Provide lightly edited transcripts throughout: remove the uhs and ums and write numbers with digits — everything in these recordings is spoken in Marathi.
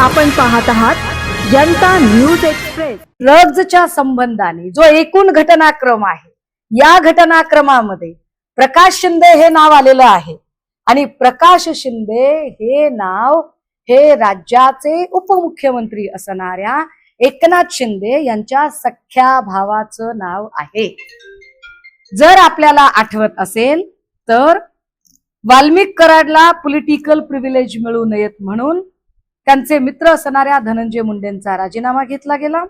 आपण पाहत आहात जनता न्यूज एक्सप्रेस। ड्रग्जच्या संबंधाने जो एकूण घटनाक्रम आहे, या घटनाक्रमामध्ये प्रकाश शिंदे हे नाव आलेलं आहे आणि प्रकाश शिंदे हे नाव हे राज्याचे उपमुख्यमंत्री असणाऱ्या एकनाथ शिंदे यांच्या सख्या भावाचं नाव आहे। जर आपल्याला आठवत असेल तर वाल्मिक कराडला पॉलिटिकल प्रिव्हिलेज मिळू नयेत म्हणून त्यांचे मित्र असणाऱ्या धनंजय मुंडेंचा राजीनामा घेतला गेला।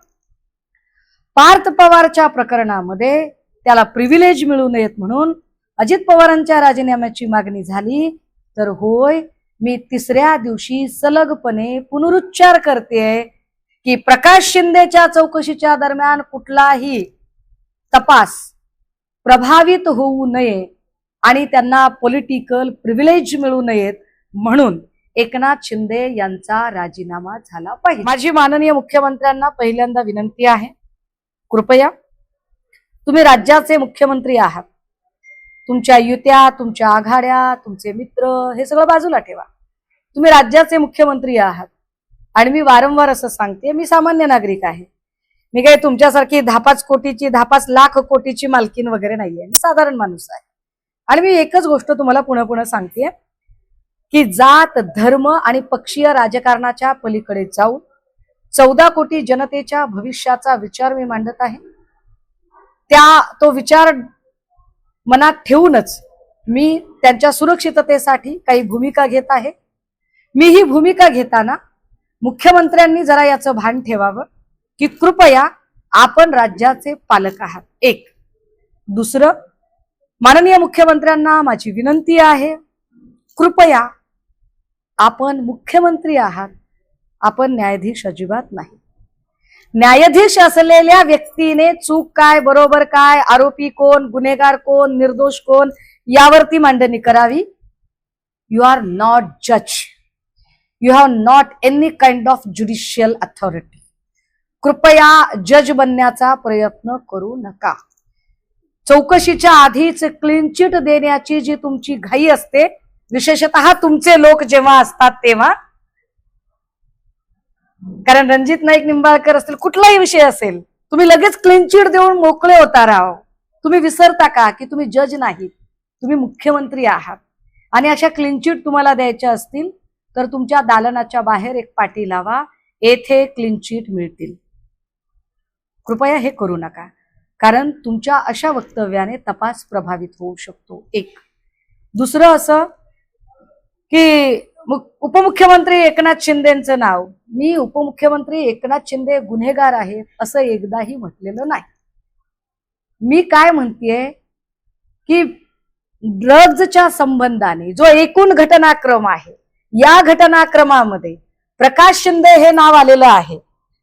पार्थ पवारच्या प्रकरणामध्ये त्याला प्रिव्हिलेज मिळू नयेत म्हणून अजित पवारांच्या राजीनाम्याची मागणी झाली। तर होय, मी तिसऱ्या दिवशी सलगपणे पुनरुच्चार करते की प्रकाश शिंदेच्या चौकशीच्या दरम्यान कुठलाही तपास प्रभावित होऊ नये आणि त्यांना पॉलिटिकल प्रिव्हिलेज मिळू नयेत म्हणून एकनाथ शिंदे यांचा राजीनामा झाला पाहिजे। माझी माननीय मुख्यमंत्र्यांना पहिल्यांदा विनंती आहे, कृपया तुम्ही राज्याचे मुख्यमंत्री आहात, तुमच्या युत्या, तुमच्या आघाड्या, तुमचे मित्र हे सगळं बाजूला ठेवा। तुम्ही राज्याचे मुख्यमंत्री आहात आणि मी वारंवार असं सांगते, मी सामान्य नागरिक आहे, मी काही तुमच्यासारखी 10-5 कोटीची 10-5 लाख कोटीची मालकीन वगैरे नाहीये, मी साधारण माणूस आहे। आणि मी एकच गोष्ट तुम्हाला पुन्हा पुन्हा सांगते की जात, धर्म आणि पक्षीय राजकारणाच्या पलीकडे जाऊन 14 कोटी जनतेच्या भविष्याचा विचार मी मांडत आहे। तो विचार मनात ठेवूनच मी त्यांच्या सुरक्षिततेसाठी काही भूमिका घेत आहे। मी ही भूमिका घेताना मुख्यमंत्र्यांनी जरा याचं भान ठेवावं की कृपया आपण राज्याचे पालक आहात। एक दुसरं, माननीय मुख्यमंत्र्यांना माझी विनंती आहे, कृपया आपण मुख्यमंत्री आहात, आपण न्यायाधीश अजिबात नाही। न्यायाधीश असलेल्या व्यक्तीने चूक काय, बरोबर काय, आरोपी कोण, गुन्हेगार कोण, निर्दोष कोण यावरती मांडणी करावी। यू आर नॉट जज, you have not any kind of judicial authority. कृपया जज बनण्याचा प्रयत्न करू नका। चौकशीच्या आधीच क्लीन चिट देण्याची जी तुमची घाई असते, विशेषतः तुमचे लोक जेव्हा असतात तेव्हा, कारण रणजित नाईक निंबाळकर असतील, कुठलाही विषय असेल, तुम्ही लगेच क्लीन चिट देऊन मोकळे होता राव। तुम्ही विसरता का की तुम्ही जज नाही, तुम्ही मुख्यमंत्री आहात आणि अशा क्लीन चिट तुम्हाला द्यायच्या असतील तर तुमच्या दालनाच्या बाहेर एक पाटी लावा, येथे क्लीन चिट मिळतील। कृपया हे करू नका, कारण तुमच्या अशा वक्तव्याने तपास प्रभावित होऊ शकतो। एक दुसरं असं की उपमुख्यमंत्री एकनाथ शिंदेचं नाव, मी उपमुख्यमंत्री एकनाथ शिंदे गुन्हेगार आहेत असं एकदाही म्हटलेलं नाही। मी काय म्हणतेय की ड्रग्जच्या संबंधाने जो एकूण घटनाक्रम आहे, या घटनाक्रमामध्ये प्रकाश शिंदे हे नाव आलेलं आहे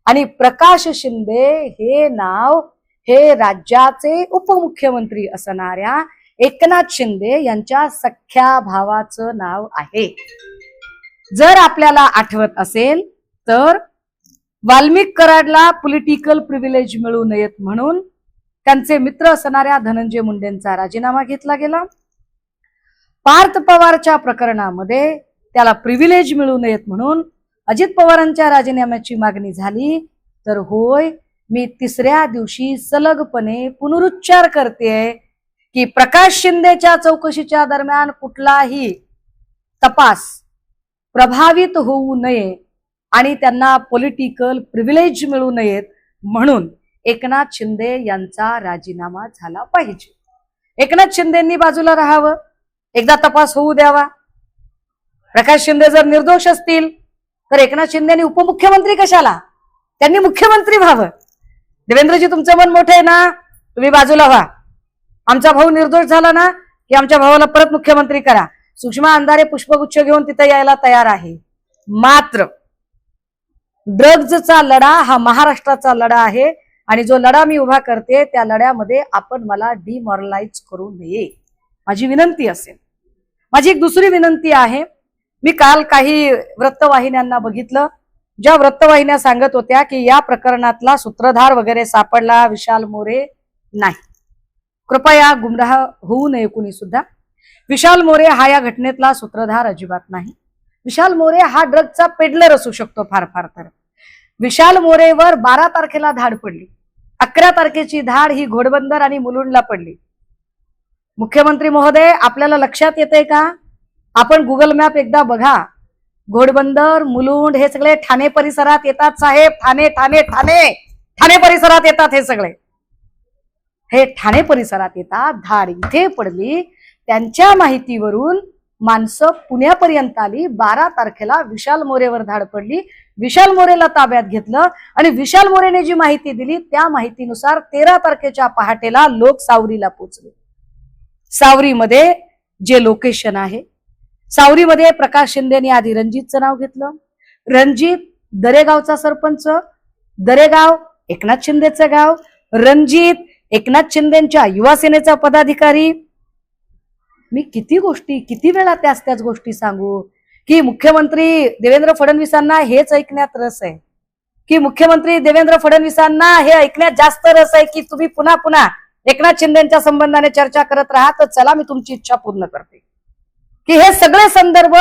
आणि प्रकाश शिंदे हे नाव हे राज्याचे उपमुख्यमंत्री असणाऱ्या एकनाथ शिंदे यांच्या सख्या भावाचं नाव आहे। जर आपल्याला आठवत असेल तर वाल्मिक कराडला पॉलिटिकल प्रिव्हिलेज मिळू नयेत म्हणून त्यांचे मित्र असणाऱ्या धनंजय मुंडेंचा राजीनामा घेतला गेला। पार्थ पवारच्या प्रकरणामध्ये त्याला प्रिव्हिलेज मिळू नयेत म्हणून अजित पवारांच्या राजीनाम्याची मागणी झाली। तर होय, मी तिसऱ्या दिवशी सलगपणे पुनरुच्चार करते की प्रकाश शिंदेच्या चौकशीच्या दरम्यान कुठलाही तपास प्रभावित होऊ नये आणि त्यांना पॉलिटिकल प्रिव्हिलेज मिळू नयेत म्हणून एकनाथ शिंदे यांचा राजीनामा झाला पाहिजे। एकनाथ शिंदेंनी बाजूला राहावं, एकदा तपास होऊ द्यावा। प्रकाश शिंदे जर निर्दोष असतील तर एकनाथ शिंदेनी उपमुख्यमंत्री कशाला, त्यांनी मुख्यमंत्री व्हावं। देवेंद्रजी, तुमचं मन मोठं आहे ना, तुम्ही बाजूला व्हा। आमचा भाऊ निर्दोष झाला ना की आमच्या भावाला परत मुख्यमंत्री करा। सुषमा अंधारे पुष्पगुच्छ घेऊन तिथे यायला तयार आहे। मात्र ड्रग्जचा लढा हा महाराष्ट्राचा लढा आहे आणि जो लढा मी उभा करते त्या लढ्यामध्ये आपण मला डिमॉरलाइज करू नये, माझी विनंती असेल। माझी एक दुसरी विनंती आहे, मी काल काही वृत्तवाहिन्यांना बघितलं, ज्या वृत्तवाहिन्या सांगत होत्या की या प्रकरणातला सूत्रधार वगैरे सापडला, विशाल मोरे नाही। कृपया गुमराह होऊ नये कुणी सुद्धा। विशाल मोरे हा या घटनेतला सूत्रधार अजिबात नाही। विशाल मोरे हा ड्रगचा पेडलर असू शकतो फार फार तर. विशाल मोरेवर 12 तारखेला धाड पडली. 11 तारखेची धाड ही घोडबंदर आणि मुलुंडला पडली. मुख्यमंत्री महोदय, आपल्याला लक्षात येते का? आपण गुगल मॅप एकदा बघा. घोडबंदर, मुलुंड हे सगळे ठाणे परिसरात येतात साहेब. ठाणे ठाणे ठाणे ठाणे परिसरात येतात हे सगळे. हे ठाणे परिसरात येतात. धाड इथे पडली. त्यांच्या माहितीवरून माणसं पुण्यापर्यंत आली. 12 तारखेला विशाल मोरेवर धाड पडली. विशाल मोरेला ताब्यात घेतलं आणि विशाल मोरेने जी माहिती दिली त्या माहितीनुसार 13 तारखेच्या पहाटेला लोक सावरीला पोहोचले. सावरीमध्ये जे लोकेशन आहे, सावरीमध्ये प्रकाश शिंदेने आधी रणजितचं नाव घेतलं. रणजित दरेगावचा सरपंच, दरेगाव एकनाथ शिंदेचं गाव, रणजित एकनाथ शिंदेच्या युवा सेनेचा पदाधिकारी. मी किती वेळा त्याच गोष्टी सांगू की मुख्यमंत्री देवेंद्र फडणवीसांना हेच ऐकण्यात रस आहे, की मुख्यमंत्री देवेंद्र फडणवीसांना हे ऐकण्यात जास्त रस आहे की तुम्ही पुन्हा पुन्हा एकनाथ शिंदेच्या संबंधाने चर्चा करत राहा. तर चला मी तुमची इच्छा पूर्ण करते की हे सगळे संदर्भ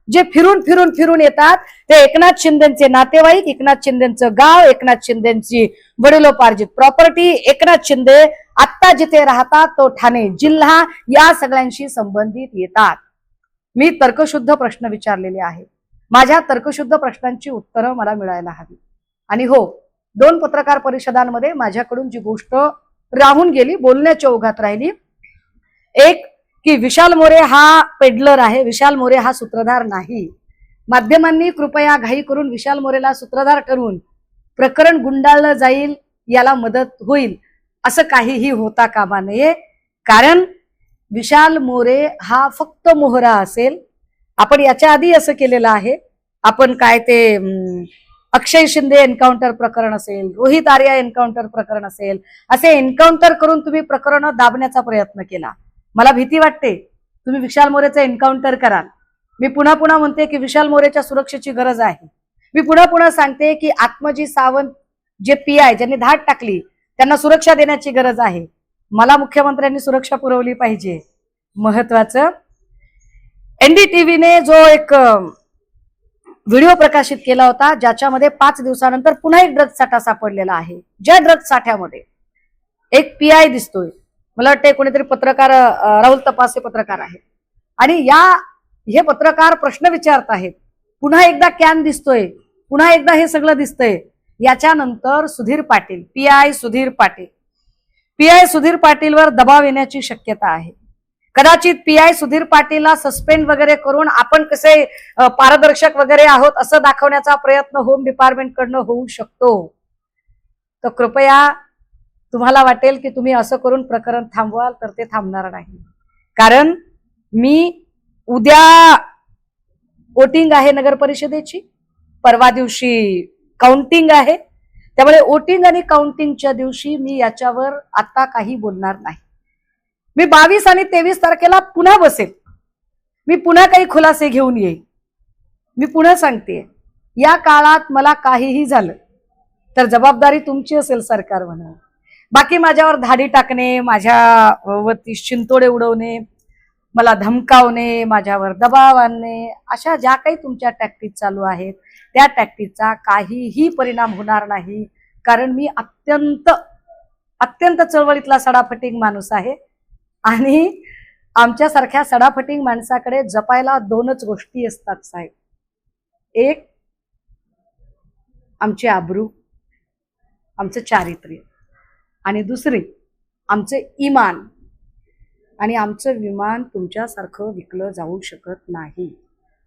जे फिरून येतात ते एकनाथ शिंदेचे नातेवाईक, एकनाथ शिंदेचं गाव, एकनाथ शिंदेची वडिलोपार्जित प्रॉपर्टी, एकनाथ शिंदे आत्ता जिथे राहतात तो ठाणे जिल्हा, या सगळ्यांशी संबंधित येतात. मी तर्कशुद्ध प्रश्न विचारलेले आहेत. माझ्या तर्कशुद्ध प्रश्नांची उत्तरं मला मिळायला हवी. आणि हो, 2 पत्रकार परिषदांमध्ये माझ्याकडून जी गोष्ट राहून गेली, बोलण्याच्या ओघात राहिली, एक की विशाल मोरे हा पेडलर आहे, विशाल मोरे हा सूत्रधार नाही. माध्यमांनी कृपया घाई करून विशाल मोरेला सूत्रधार ठरवून प्रकरण गुंडाळलं जाईल, याला मदत होईल असं काहीही होता कामा नये. कारण विशाल मोरे हा फक्त मोहरा असेल. आपण याच्या आधी असं केलेलं आहे. आपण काय ते अक्षय शिंदे एन्काउंटर प्रकरण असेल, रोहित आर्या एन्काउंटर प्रकरण असेल, असे एन्काउंटर करून तुम्ही प्रकरण दाबण्याचा प्रयत्न केला. मला भीती वाटते तुम्ही विशाल मोरेचं एन्काउंटर कराल. मी पुन्हा पुन्हा म्हणते की विशाल मोरेच्या सुरक्षेची गरज आहे. मी पुन्हा पुन्हा सांगते की आत्मजी सावंत जे PI ज्यांनी धाड टाकली त्यांना सुरक्षा देण्याची गरज आहे. मला मुख्यमंत्र्यांनी सुरक्षा पुरवली पाहिजे. महत्वाचं, NDTVने जो एक व्हिडिओ प्रकाशित केला होता ज्याच्यामध्ये 5 दिवसानंतर पुन्हा एक ड्रग्ज साठा सापडलेला आहे. ज्या ड्रग्ज साठ्यामध्ये एक PI दिसतोय, मला वाटतं कोणीतरी पत्रकार, राहुल तपासे पत्रकार आहे, आणि हे पत्रकार प्रश्न विचारत आहेत. पुन्हा एकदा कॅन दिसतोय, पुन्हा एकदा हे सगळं दिसतंय. याच्यानंतर सुधीर पाटील, PI सुधीर पाटीलवर दबाव येण्याची शक्यता आहे. कदाचित PI सुधीर पाटीलला सस्पेंड वगैरे करून आपण कसे पारदर्शक वगैरे आहोत असं दाखवण्याचा प्रयत्न होम डिपार्टमेंट कडनं होऊ शकतो. तर कृपया, तुम्हाला वाटेल की तुम्ही असं करून प्रकरण थांबवाल तर ते थांबणार नाही. कारण मी उद्या वोटिंग आहे नगर परिषदेची, परवा दिवशी काउंटिंग आहे. त्यामुळे वोटिंग आणि काउंटिंगच्या दिवशी मी याच्यावर आता काही बोलणार नाही. मी 22 आणि 23 तारखेला पुन्हा बसेल. मी पुन्हा काही खुलासे घेऊन येईल. मी पुन्हा सांगते, या काळात मला काहीही झालं तर जबाबदारी तुमची असेल सरकार म्हणून. बाकी माझ्यावर धाडी टाकणे, माझ्यावरती शिंतोडे उडवणे, मला धमकावणे, माझ्यावर दबाव आणणे, अशा ज्या काही तुमच्या टॅक्टिक चालू आहेत त्या टॅक्टिकचा काहीही परिणाम होणार नाही. कारण मी अत्यंत चळवळीतला सडाफटिंग माणूस आहे. आणि आमच्यासारख्या सडाफटिंग माणसाकडे जपायला 2च गोष्टी असतात साहेब. एक, आमची आबरू, आमचं चारित्र्य, आणि दुसरी आमचे इमान. आणि आमचं विमान तुमच्यासारखं विकलं जाऊ शकत नाही.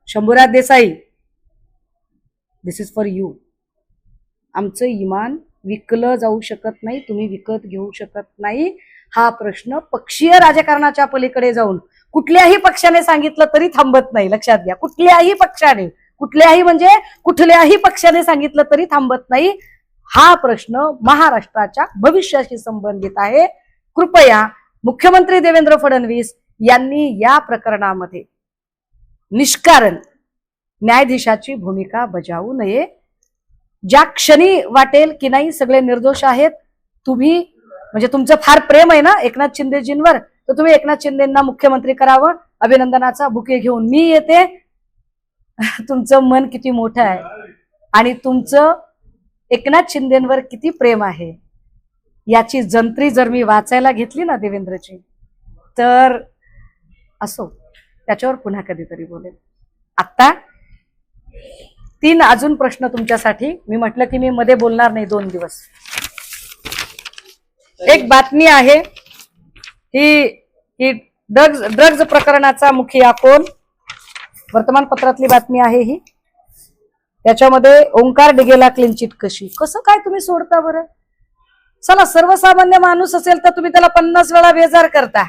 शंभूराज देसाई, दिस इज फॉर यू. आमचं इमान विकलं जाऊ शकत नाही, तुम्ही विकत घेऊ शकत नाही. हा प्रश्न पक्षीय राजकारणाच्या पलीकडे जाऊन कुठल्याही पक्षाने सांगितलं तरी थांबत नाही. लक्षात घ्या, कुठल्याही पक्षाने, कुठल्याही पक्षाने सांगितलं तरी थांबत नाही. हा प्रश्न महाराष्ट्राच्या भविष्याशी संबंधित आहे. कृपया मुख्यमंत्री देवेंद्र फडणवीस यांनी या प्रकरणामध्ये निष्कारण न्यायाधीशाची भूमिका बजावू नये. ज्या क्षणी वाटेल की नाही सगळे निर्दोष आहेत, तुम्ही म्हणजे तुमचं फार प्रेम आहे ना एकनाथ शिंदेजींवर, तर तुम्ही एकनाथ शिंदेंना मुख्यमंत्री करावं. अभिनंदनाचा बुके घेऊन मी येते. तुमचं मन किती मोठं आहे आणि तुमचं एकनाथ शिंदेंवर किती प्रेम आहे याची जंत्री जर मी वाचायला घेतली ना देवेंद्रची, तर असो, त्याच्यावर पुन्हा कधीतरी बोलेल. आता 3 अजून प्रश्न तुमच्यासाठी. मी म्हटलं की मी मध्ये बोलणार नाही 2 दिवस. एक बातमी आहे ही ड्रग्ज प्रकरणाचा मुखिया कोण, वर्तमानपत्रातली बातमी आहे ही. त्याच्यामध्ये ओंकार डिगेला क्लीन चिट कशी, कसं काय तुम्ही सोडता बरं? चला, सर्वसामान्य माणूस असेल तर तुम्ही त्याला 50 वेळा बेजार करता.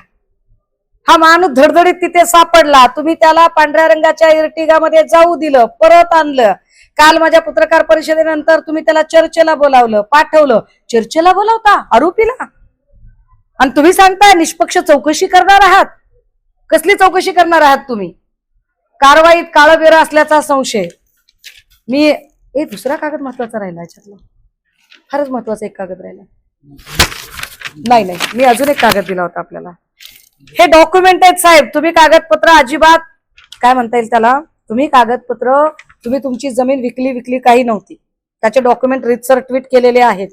हा माणूस धडधडीत तिथे सापडला, तुम्ही त्याला पांढऱ्या रंगाच्या इर्टिगामध्ये जाऊ दिलं, परत आणलं. काल माझ्या पत्रकार परिषदेनंतर तुम्ही त्याला चर्चेला बोलावलं, पाठवलं. चर्चेला बोलावता आरोपीला, आणि तुम्ही सांगताय निष्पक्ष चौकशी करणार आहात. कसली चौकशी करणार आहात तुम्ही? कारवाईत काळबेरा असल्याचा संशय. दुसरा कागद महत्वाचा राहिला याच्यातला, फारच महत्वाचा एक कागद राहिला. नाही, मी अजून एक कागद दिला होता आपल्याला. हे डॉक्युमेंट आहेत साहेब. तुम्ही कागदपत्र अजिबात, काय म्हणता येईल त्याला, तुम्ही कागदपत्र, तुम्ही तुमची जमीन विकली काही नव्हती. त्याचे डॉक्युमेंट रितसर ट्विट केलेले आहेत.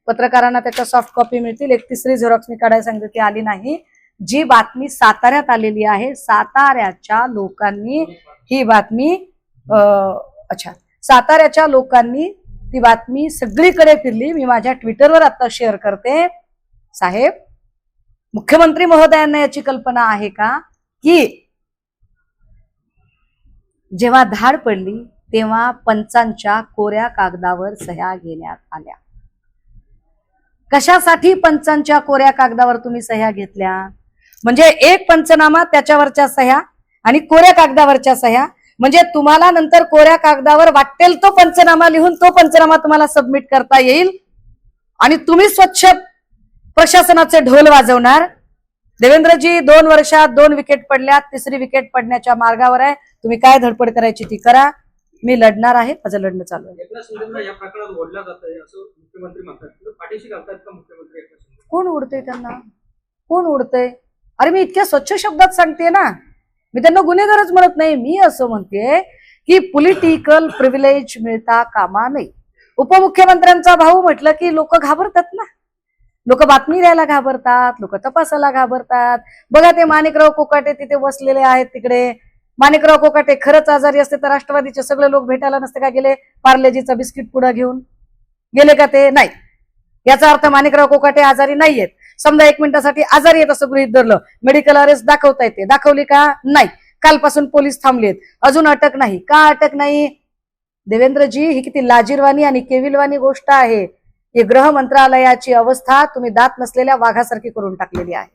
पत्रकारांना त्याच्या सॉफ्ट कॉपी मिळतील. एक 3री झेरॉक्स मी काढायला सांगितली, ती आली नाही. जी बातमी साताऱ्यात आलेली आहे, साताऱ्याच्या लोकांनी ही बातमी साताऱ्याच्या लोकांनी ती बातमी सगळीकडे फिरली. मी माझ्या ट्विटरवर आता शेअर करते. साहेब, मुख्यमंत्री महोदयांना याची कल्पना आहे का की जेव्हा धाड पडली तेव्हा पंचांच्या कोऱ्या कागदावर सह्या घेण्यात आल्या? कशासाठी पंचांच्या कोऱ्या कागदावर तुम्ही सह्या घेतल्या? म्हणजे एक पंचनामा, त्याच्यावरच्या सह्या, आणि कोऱ्या कागदावरच्या सह्या. म्हणजे तुम्हाला नंतर कोऱ्या कागदावर वाटेल तो पंचनामा लिहून तो पंचनामा तुम्हाला सबमिट करता येईल, आणि तुम्ही स्वच्छ प्रशासनाचे ढोल वाजवणार. देवेंद्रजी 2 वर्षात 2 विकेट पडल्यात, 3री विकेट पडण्याच्या मार्गावर आहे. तुम्ही काय धडपड करायची ती करा. मी लढणार आहे, माझं लढणं चालू आहे. कोण उडतंय त्यांना? कोण उडतंय? अरे मी इतक्या स्वच्छ शब्दात सांगते ना, मी त्यांना गुन्हेगारच म्हणत नाही. मी असं म्हणते की पॉलिटिकल प्रिव्हिलेज मिळता कामा नये. उपमुख्यमंत्र्यांचा भाऊ म्हटलं की लोक घाबरतात ना, लोक बातमी द्यायला घाबरतात, लोक तपासायला घाबरतात. बघा ते माणिकराव कोकाटे तिथे बसलेले आहेत तिकडे. माणिकराव कोकाटे खरंच आजारी असते तर राष्ट्रवादीचे सगळे लोक भेटायला नसते का गेले? पार्लेजीचा बिस्किट पुडा घेऊन गेले का ते? नाही. याचा अर्थ माणिकराव कोकाटे आजारी नाहीयेत. समजा 1 मिनिटासाठी आजारी आहेत असं गृहीत धरलं, मेडिकल अरेस्ट दाखवता येते, दाखवली का? नाही. कालपासून पोलीस थांबलेत, अजून अटक नाही. का अटक नाही? देवेंद्रजी, ही किती लाजीरवाणी आणि केविलवाणी गोष्ट आहे. ही गृह मंत्रालयाची अवस्था तुम्ही दात नसलेल्या वाघासारखी करून टाकलेली आहे.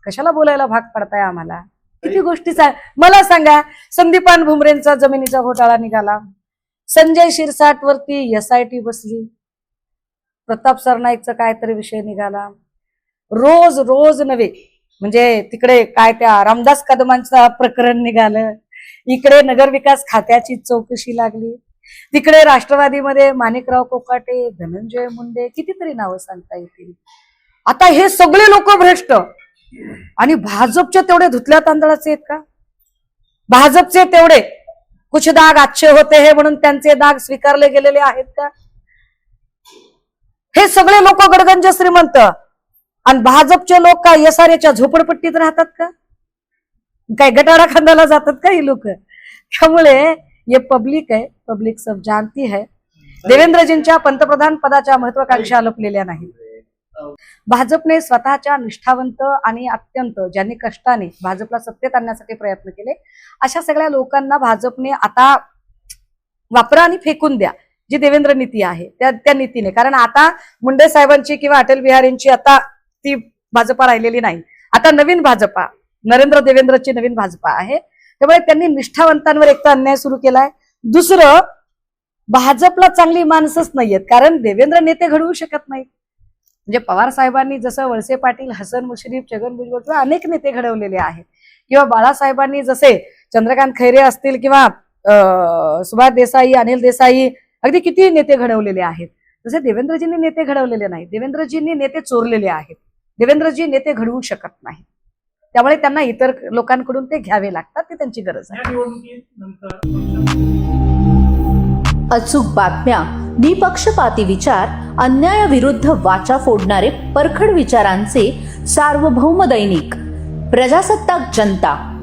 कशाला बोलायला भाग पडताय आम्हाला? किती गोष्टी मला सांगा. संदीपान भुमरेंचा जमिनीचा घोटाळा निघाला, संजय शिरसाट वरती SIT बसली, प्रताप सरनाईकचा काहीतरी विषय निघाला. रोज नव्हे, म्हणजे तिकडे काय त्या रामदास कदमांचं प्रकरण निघालं, इकडे नगरविकास खात्याची चौकशी लागली, तिकडे राष्ट्रवादीमध्ये माणिकराव कोकाटे, धनंजय मुंडे, कितीतरी नावं सांगता येतील. आता हे सगळे लोक भ्रष्ट, आणि भाजपचे तेवढे धुतल्या तांदळाचे आहेत का? भाजपचे तेवढे कुछ दाग अच्छे होते हे म्हणून त्यांचे दाग स्वीकारले गेलेले आहेत का? हे सगळे लोक गडगंज श्रीमंत, आणि भाजपचे लोक काय SRAच्या झोपडपट्टीत राहतात का? काय गटारा खांदाला जातात का ही लोक? त्यामुळे ये पब्लिक है, पब्लिक सब जानती है. देवेंद्रजींच्या पंतप्रधान पदाच्या महत्वाकांक्षा लपलेल्या नाही. भाजपने स्वतःच्या निष्ठावंत आणि अत्यंत ज्यांनी कष्टाने भाजपला सत्तेत आणण्यासाठी प्रयत्न केले अशा सगळ्या लोकांना भाजपने आता वापरा आणि फेकून द्या, जी देवेंद्र नीती आहे त्या नीतीने. कारण आता मुंडे साहेबांची किंवा अटल बिहारींची आता ती भाजपा राहिलेली नाही. आता नवीन भाजपा, नरेंद्र देवेंद्रची नवीन भाजपा आहे. त्यामुळे त्यांनी निष्ठावंतांवर एक तर अन्याय सुरू केलाय, दुसरं भाजपला चांगली माणसंच नाहीयेत. कारण देवेंद्र नेते घडवू शकत नाहीत. म्हणजे पवार साहेबांनी जसं वळसे पाटील, हसन मुश्रीफ, छगन भुजबळ किंवा अनेक नेते घडवलेले आहेत, किंवा बाळासाहेबांनी जसे चंद्रकांत खैरे असतील किंवा सुभाष देसाई, अनिल देसाई, अगदी किती नेते घडवलेले आहेत, तसे देवेंद्रजींनी नेते घडवलेले नाही. देवेंद्रजींनी नेते चोरलेले आहेत. देवेंद्रजी नेते घडवू शकत नाही. त्यामुळे त्यांना इतर लोकांकडून ते घ्यावे लागतात, ती त्यांची गरज आहे. अचूक बातम्या, निपक्षपाती विचार, अन्यायाविरुद्ध वाचा फोडणारे परखड विचारांचे सार्वभौम दैनिक प्रजासत्ताक जनता.